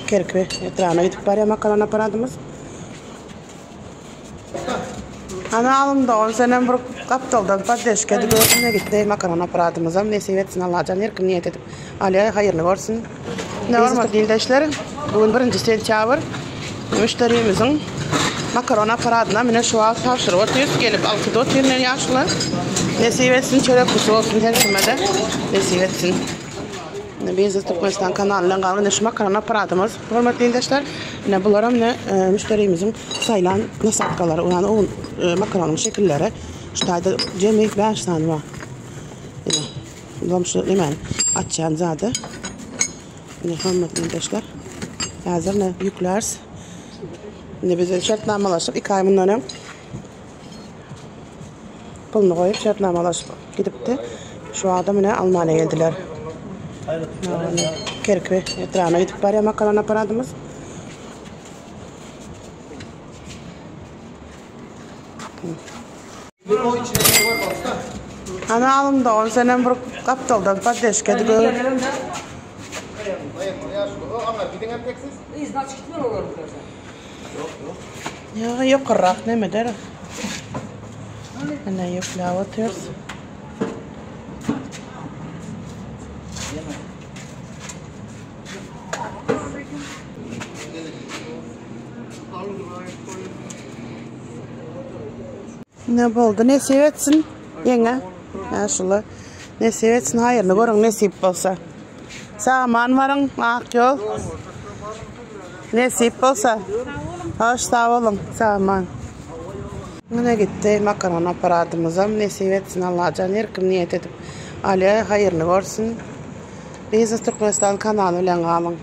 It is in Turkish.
Kerkve etrafına gidip bari makaron aparatımız. Ana alımda 10 senem bir kaptaldan paddeşke de gitti makaron aparatımıza. Nesiv etsin Allah can erkim niyet edip. Aliye hayırlı olsun. Ne var mı dildeşler? Bugün 1 sentyabr müşterimizin makaron aparatına mine şu an tavşırı otuyoruz. Gelip 6'da otuyorlar yaşlı. Nesiv etsin çörek kusu olsun her kimede. Nesiv etsin. Biz Türkmenistan kanalından kalın iş makaron aparatımız. Hürmetli dinleyenler, yine bunlar müşterimizin sayılan nasatkaları, yani o makaronun şekilleri. İşte cemi 5 tane var. Yine domşu hemen açacağım zaten. Yine hürmetli dinleyenler, hazır ne yükleriz. Yine bize şartnamalaşıp 2 ay bundan pulunu koyup şartnamalaşıp gidip de şu adam yine Almanya'ya geldiler. Kerkve etrafına gidip bari makaron aparatımız. Ana alımda 10 senem bir kaptaldan paddeşke de yok kırrak ne mi der? Ana yok lavatıyoruz. Ne oldu? Ne sevetsin? Yenge? Yaşlı. Ne sevetsin? Hayırlı görün nesip olsa. Sağman varın, ak yol. Nesip olsa. Hoş sağ olun. Sağman. Ne gitti? Makaron aparatımıza. Ne sevetsin? Allah can erkim niyet edip. Aliye hayırlı olsun. Biz Türkmenistan kanalı ile kalın.